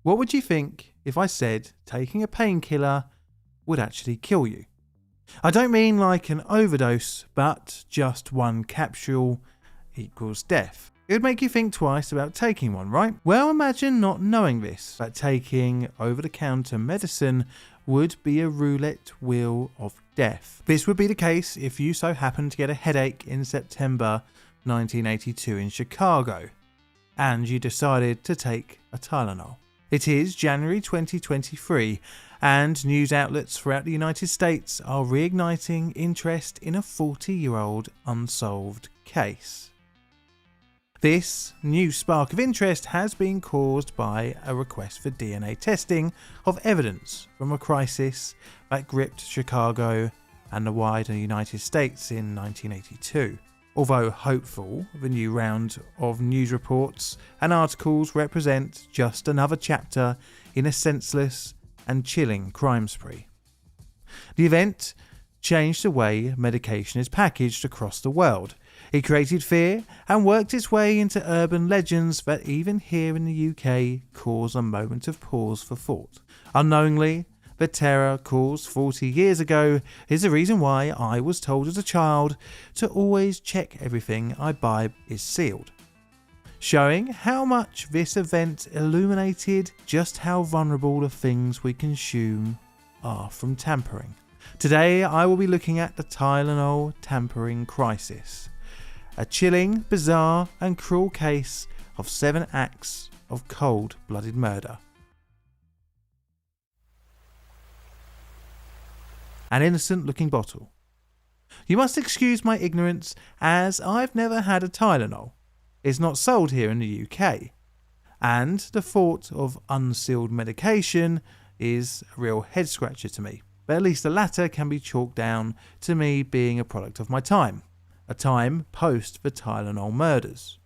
What would you think if I said taking a painkiller would actually kill you? I don't mean like an overdose, but just one capsule equals death. It would make you think twice about taking one, right? Well, imagine not knowing this, that taking over-the-counter medicine would be a roulette wheel of death. This would be the case if you so happened to get a headache in September 1982 in Chicago, and you decided to take a Tylenol. It is January 2023, and news outlets throughout the United States are reigniting interest in a 40-year-old unsolved case. This new spark of interest has been caused by a request for DNA testing of evidence from a crisis that gripped Chicago and the wider United States in 1982. Although hopeful, the new round of news reports and articles represent just another chapter in a senseless and chilling crime spree. The event changed the way medication is packaged across the world. It created fear and worked its way into urban legends that even here in the UK cause a moment of pause for thought. Unknowingly, the terror caused 40 years ago is the reason why I was told as a child to always check everything I buy is sealed. Showing how much this event illuminated just how vulnerable the things we consume are from tampering. Today I will be looking at the Tylenol tampering crisis. A chilling, bizarre and cruel case of 7 acts of cold-blooded murder. An innocent-looking bottle. You must excuse my ignorance, as I've never had a Tylenol. It's not sold here in the UK. And the thought of unsealed medication is a real head-scratcher to me. But at least the latter can be chalked down to me being a product of my time. A time post the Tylenol murders.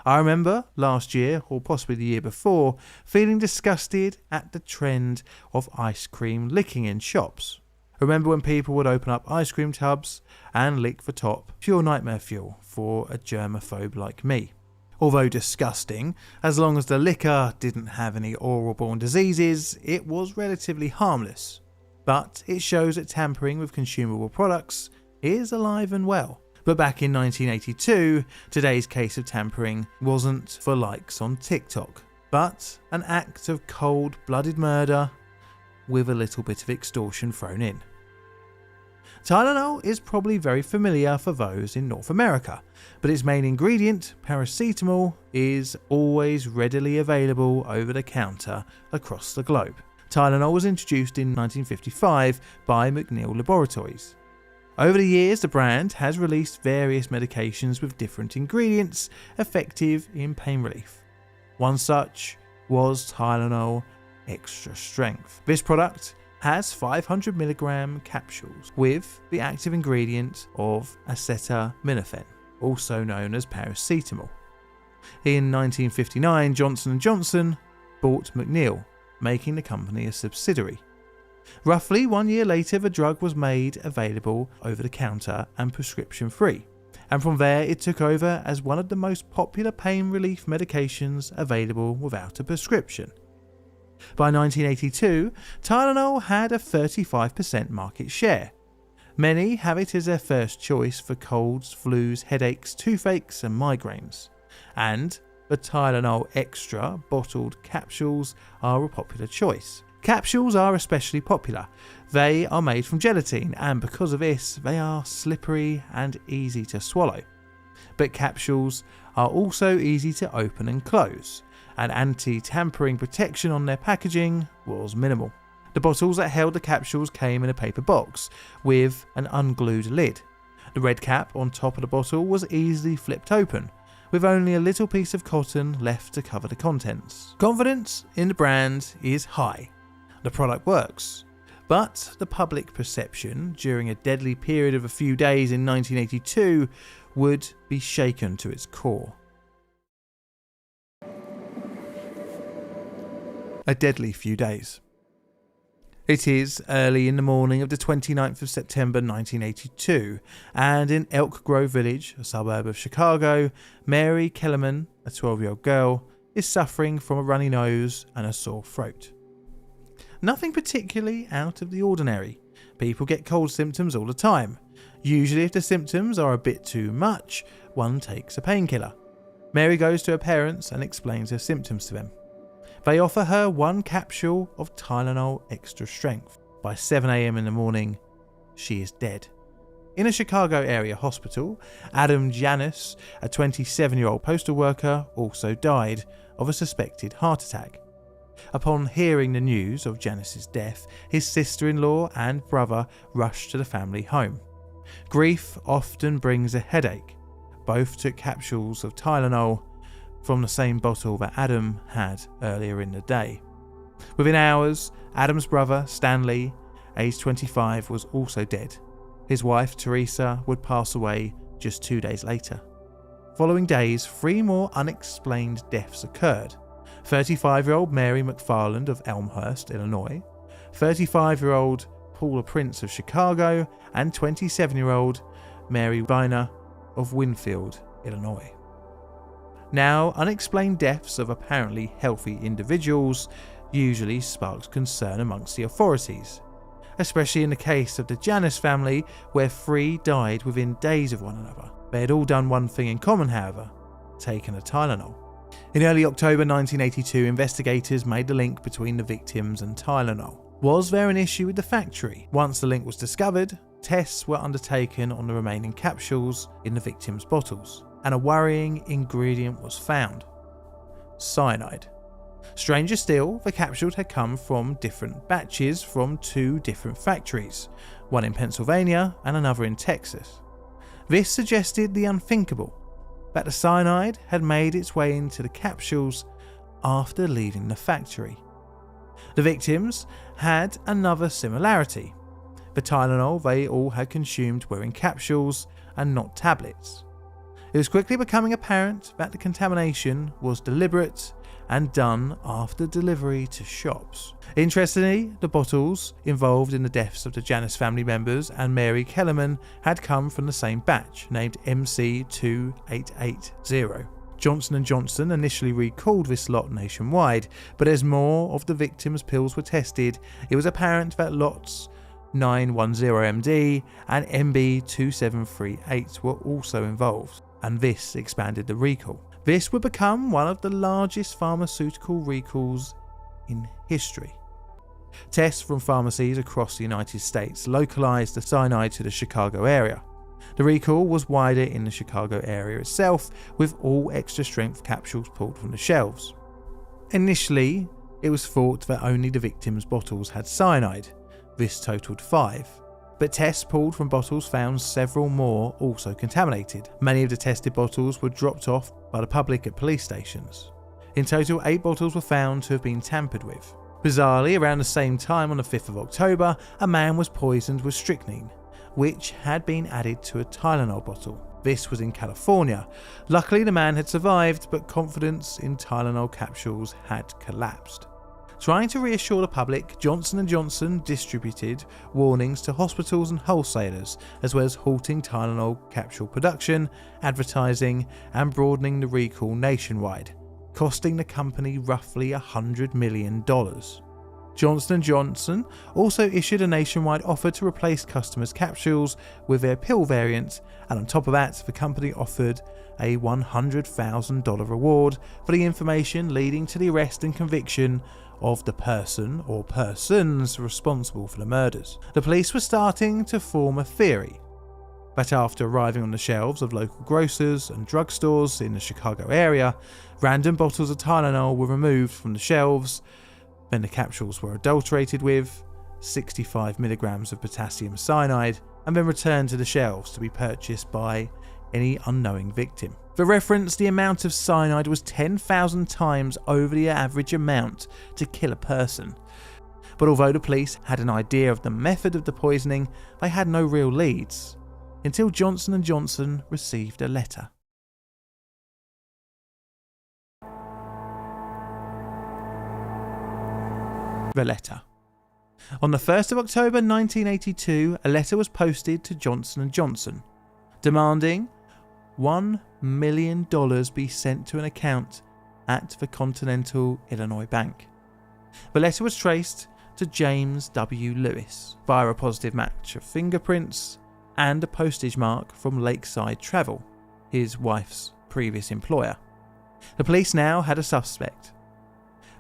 I remember last year, or possibly the year before, feeling disgusted at the trend of ice cream licking in shops. Remember when people would open up ice cream tubs and lick the top? Pure nightmare fuel for a germaphobe like me. Although disgusting, as long as the liquor didn't have any oral-borne diseases, it was relatively harmless. But it shows that tampering with consumable products is alive and well. But back in 1982, today's case of tampering wasn't for likes on TikTok, but an act of cold-blooded murder with a little bit of extortion thrown in. Tylenol is probably very familiar for those in North America, but its main ingredient, paracetamol, is always readily available over the counter across the globe. Tylenol was introduced in 1955 by McNeil Laboratories. Over the years, the brand has released various medications with different ingredients effective in pain relief. One such was Tylenol Extra Strength. This product has 500mg capsules with the active ingredient of acetaminophen, also known as paracetamol. In 1959, Johnson & Johnson bought McNeil, making the company a subsidiary. Roughly 1 year later, the drug was made available over the counter and prescription free, and from there it took over as one of the most popular pain relief medications available without a prescription. By 1982, Tylenol had a 35% market share. Many have it as their first choice for colds, flus, headaches, toothaches and migraines, and the Tylenol Extra bottled capsules are a popular choice. Capsules are especially popular. They are made from gelatin, and because of this, they are slippery and easy to swallow. But capsules are also easy to open and close, and anti-tampering protection on their packaging was minimal. The bottles that held the capsules came in a paper box with an unglued lid. The red cap on top of the bottle was easily flipped open, with only a little piece of cotton left to cover the contents. Confidence in the brand is high. The product works, but the public perception during a deadly period of a few days in 1982 would be shaken to its core. A deadly few days. It is early in the morning of the 29th of September 1982, and in Elk Grove Village, a suburb of Chicago, Mary Kellerman, a 12-year-old girl, is suffering from a runny nose and a sore throat. Nothing particularly out of the ordinary. People get cold symptoms all the time. Usually if the symptoms are a bit too much, one takes a painkiller. Mary goes to her parents and explains her symptoms to them. They offer her 1 capsule of Tylenol extra strength. By 7 a.m. in the morning, she is dead. In a Chicago area hospital, Adam Janus, a 27-year-old postal worker, also died of a suspected heart attack. Upon hearing the news of Janus's death, his sister-in-law and brother rushed to the family home. Grief often brings a headache. Both took capsules of Tylenol from the same bottle that Adam had earlier in the day. Within hours, Adam's brother, Stanley, aged 25, was also dead. His wife, Teresa, would pass away just 2 days later. Following days, 3 more unexplained deaths occurred. 35-year-old Mary McFarland of Elmhurst, Illinois, 35-year-old Paula Prince of Chicago, and 27-year-old Mary Viner of Winfield, Illinois. Now, unexplained deaths of apparently healthy individuals usually sparks concern amongst the authorities, especially in the case of the Janus family, where 3 died within days of one another. They had all done one thing in common, however: taken a Tylenol. In early October 1982, investigators made the link between the victims and Tylenol. Was there an issue with the factory? Once the link was discovered, tests were undertaken on the remaining capsules in the victims' bottles, and a worrying ingredient was found: cyanide. Stranger still, the capsules had come from different batches from 2 different factories, one in Pennsylvania and another in Texas. This suggested the unthinkable, that the cyanide had made its way into the capsules after leaving the factory. The victims had another similarity. The Tylenol they all had consumed were in capsules and not tablets. It was quickly becoming apparent that the contamination was deliberate and done after delivery to shops. Interestingly, the bottles involved in the deaths of the Janus family members and Mary Kellerman had come from the same batch, named MC2880. Johnson & Johnson initially recalled this lot nationwide, but as more of the victims' pills were tested, it was apparent that lots 910MD and MB2738 were also involved, and this expanded the recall. This would become one of the largest pharmaceutical recalls in history. Tests from pharmacies across the United States localized the cyanide to the Chicago area. The recall was wider in the Chicago area itself, with all extra strength capsules pulled from the shelves. Initially, it was thought that only the victims' bottles had cyanide. This totaled 5. But tests pulled from bottles found several more also contaminated. Many of the tested bottles were dropped off by the public at police stations. In total, 8 bottles were found to have been tampered with. Bizarrely, around the same time on the 5th of October, a man was poisoned with strychnine, which had been added to a Tylenol bottle. This was in California. Luckily, the man had survived, but confidence in Tylenol capsules had collapsed. Trying to reassure the public, Johnson & Johnson distributed warnings to hospitals and wholesalers, as well as halting Tylenol capsule production, advertising, and broadening the recall nationwide, costing the company roughly $100 million. Johnson & Johnson also issued a nationwide offer to replace customers' capsules with their pill variant, and on top of that, the company offered a $100,000 reward for the information leading to the arrest and conviction of the person or persons responsible for the murders. The police were starting to form a theory that after arriving on the shelves of local grocers and drugstores in the Chicago area, random bottles of Tylenol were removed from the shelves. Then the capsules were adulterated with 65 milligrams of potassium cyanide and then returned to the shelves to be purchased by any unknowing victim. For reference, the amount of cyanide was 10,000 times over the average amount to kill a person. But although the police had an idea of the method of the poisoning, they had no real leads until Johnson & Johnson received a letter. The letter. On the 1st of October 1982, a letter was posted to Johnson & Johnson, demanding $1 million be sent to an account at the Continental Illinois Bank. The letter was traced to James W. Lewis via a positive match of fingerprints and a postage mark from Lakeside Travel, his wife's previous employer. The police now had a suspect,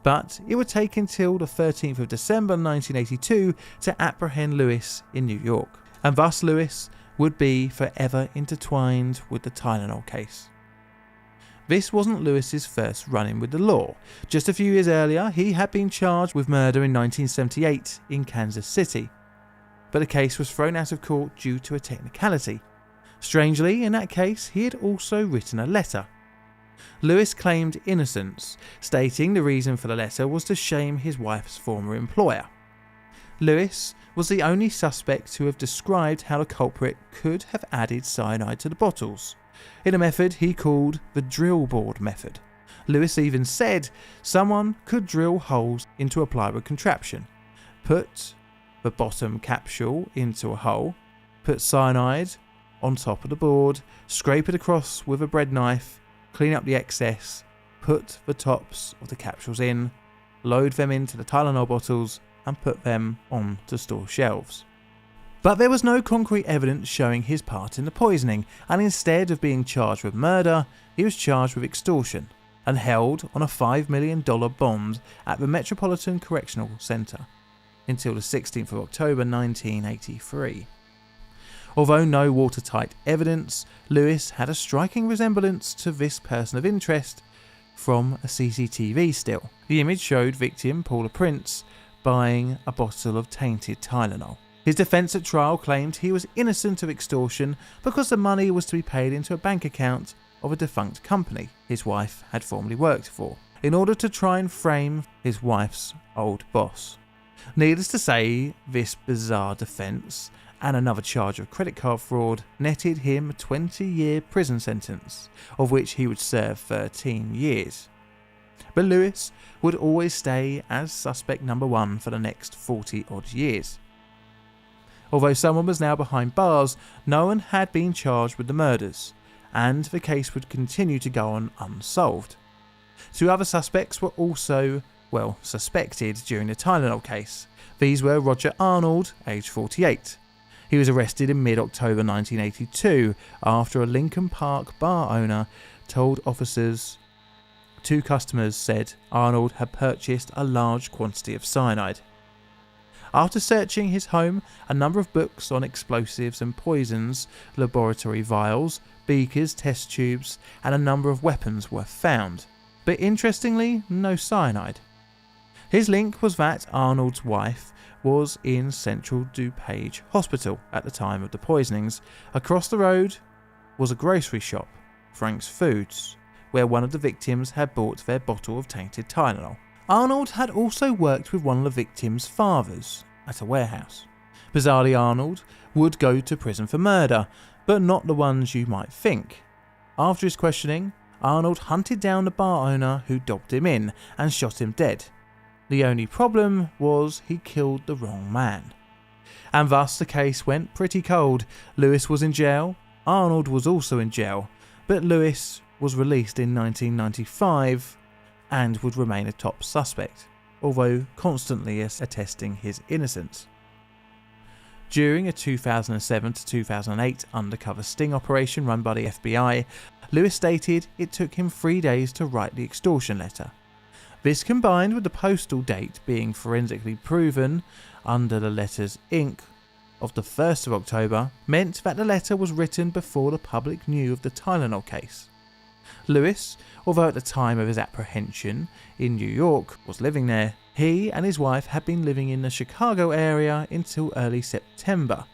but it would take until the 13th of December 1982 to apprehend Lewis in New York, and thus Lewis would be forever intertwined with the Tylenol case. This wasn't Lewis's first run-in with the law. Just a few years earlier, he had been charged with murder in 1978 in Kansas City, but the case was thrown out of court due to a technicality. Strangely, in that case, he had also written a letter. Lewis claimed innocence, stating the reason for the letter was to shame his wife's former employer. Lewis was the only suspect to have described how the culprit could have added cyanide to the bottles, in a method he called the drill board method. Lewis even said someone could drill holes into a plywood contraption, put the bottom capsule into a hole, put cyanide on top of the board, scrape it across with a bread knife, clean up the excess, put the tops of the capsules in, load them into the Tylenol bottles and put them on to store shelves. But there was no concrete evidence showing his part in the poisoning, and instead of being charged with murder, he was charged with extortion and held on a $5 million bond at the Metropolitan Correctional Center until the 16th of October 1983. Although no watertight evidence, Lewis had a striking resemblance to this person of interest from a CCTV still. The image showed victim Paula Prince buying a bottle of tainted Tylenol. His defence at trial claimed he was innocent of extortion because the money was to be paid into a bank account of a defunct company his wife had formerly worked for, in order to try and frame his wife's old boss. Needless to say, this bizarre defence and another charge of credit card fraud netted him a 20-year prison sentence, of which he would serve 13 years. But Lewis would always stay as suspect number one for the next 40-odd years. Although someone was now behind bars, no one had been charged with the murders, and the case would continue to go on unsolved. Two other suspects were also, suspected during the Tylenol case. These were Roger Arnold, aged 48. He was arrested in mid-October 1982 after a Lincoln Park bar owner told officers two customers said Arnold had purchased a large quantity of cyanide. After searching his home, a number of books on explosives and poisons, laboratory vials, beakers, test tubes, and a number of weapons were found, but interestingly, no cyanide. His link was that Arnold's wife was in Central DuPage Hospital at the time of the poisonings. Across the road was a grocery shop, Frank's Foods, where one of the victims had bought their bottle of tainted Tylenol. Arnold had also worked with one of the victims' fathers at a warehouse. Bizarrely, Arnold would go to prison for murder, but not the ones you might think. After his questioning, Arnold hunted down the bar owner who dobbed him in and shot him dead. The only problem was he killed the wrong man. And thus the case went pretty cold. Lewis was in jail, Arnold was also in jail, but Lewis was released in 1995 and would remain a top suspect, although constantly attesting his innocence. During a 2007 to 2008 undercover sting operation run by the FBI, Lewis stated it took him 3 days to write the extortion letter. This, combined with the postal date being forensically proven under the letter's ink of the 1st of October, meant that the letter was written before the public knew of the Tylenol case. Lewis, although at the time of his apprehension in New York was living there, he and his wife had been living in the Chicago area until early September,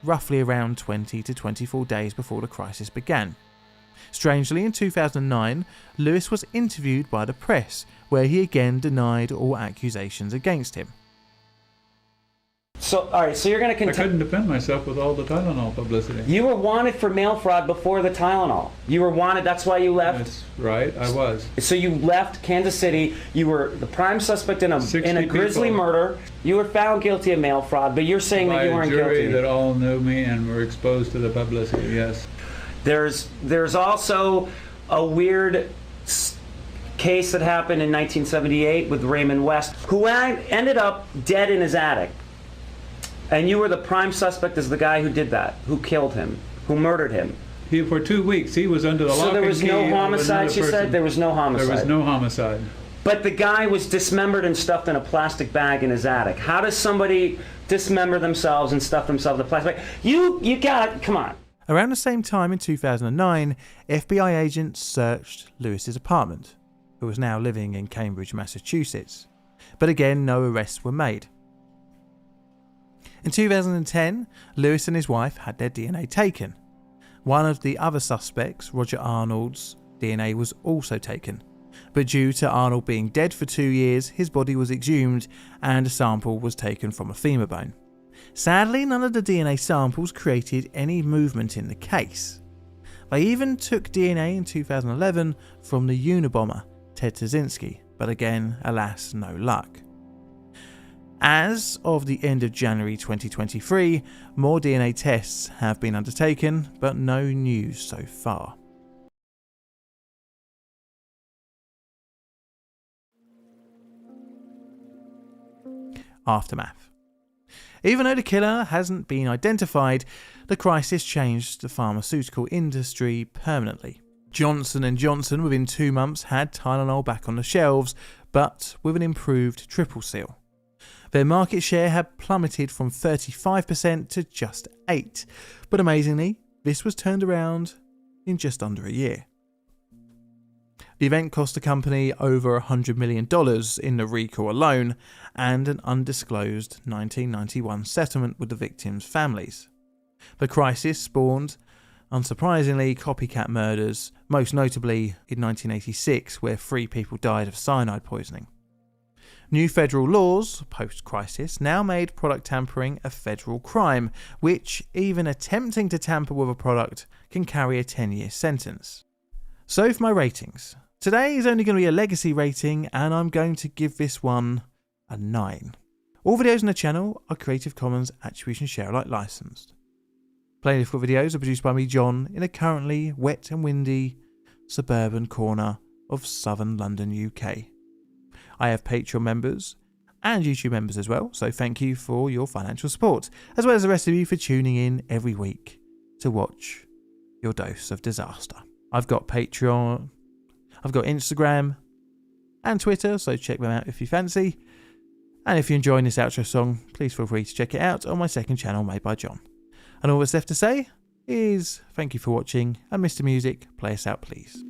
roughly around 20 to 24 days before the crisis began. Strangely, in 2009, Lewis was interviewed by the press, where he again denied all accusations against him. So, all right, so you're going to continue. I couldn't defend myself with all the Tylenol publicity. You were wanted for mail fraud before the Tylenol. You were wanted, that's why you left. That's right, I was. So you left Kansas City. You were the prime suspect in a grisly murder. You were found guilty of mail fraud, but you're saying that you weren't guilty. By a jury that all knew me and were exposed to the publicity, yes. There's also a weird case that happened in 1978 with Raymond West, who ended up dead in his attic. And you were the prime suspect as the guy who did that, who killed him, who murdered him. For 2 weeks, he was under the lock and key. So there was no homicide, you said? There was no homicide. There was no homicide. But the guy was dismembered and stuffed in a plastic bag in his attic. How does somebody dismember themselves and stuff themselves in a plastic bag? You got it. Come on. Around the same time in 2009, FBI agents searched Lewis's apartment, who was now living in Cambridge, Massachusetts. But again, no arrests were made. In 2010, Lewis and his wife had their DNA taken. One of the other suspects, Roger Arnold's DNA, was also taken. But due to Arnold being dead for 2 years, his body was exhumed and a sample was taken from a femur bone. Sadly, none of the DNA samples created any movement in the case. They even took DNA in 2011 from the Unabomber, Ted Kaczynski, but again, alas, no luck. As of the end of January 2023, more DNA tests have been undertaken, but no news so far. Aftermath. Even though the killer hasn't been identified, the crisis changed the pharmaceutical industry permanently. Johnson & Johnson within 2 months had Tylenol back on the shelves, but with an improved triple seal. Their market share had plummeted from 35% to just 8%, but amazingly, this was turned around in just under a year. The event cost the company over $100 million in the recall alone and an undisclosed 1991 settlement with the victims' families. The crisis spawned, unsurprisingly, copycat murders, most notably in 1986, where 3 people died of cyanide poisoning. New federal laws, post-crisis, now made product tampering a federal crime, which, even attempting to tamper with a product, can carry a 10-year sentence. So for my ratings. Today is only going to be a legacy rating, and I'm going to give this one a 9. All videos on the channel are Creative Commons Attribution Share Alike licensed. Playlist for videos are produced by me, John, in a currently wet and windy suburban corner of southern London, UK. I have Patreon members and YouTube members as well, so thank you for your financial support, as well as the rest of you for tuning in every week to watch your dose of disaster. I've got Patreon, I've got Instagram and Twitter, so check them out if you fancy. And if you're enjoying this outro song, please feel free to check it out on my second channel made by John. And all that's left to say is thank you for watching, and Mr. Music, play us out please.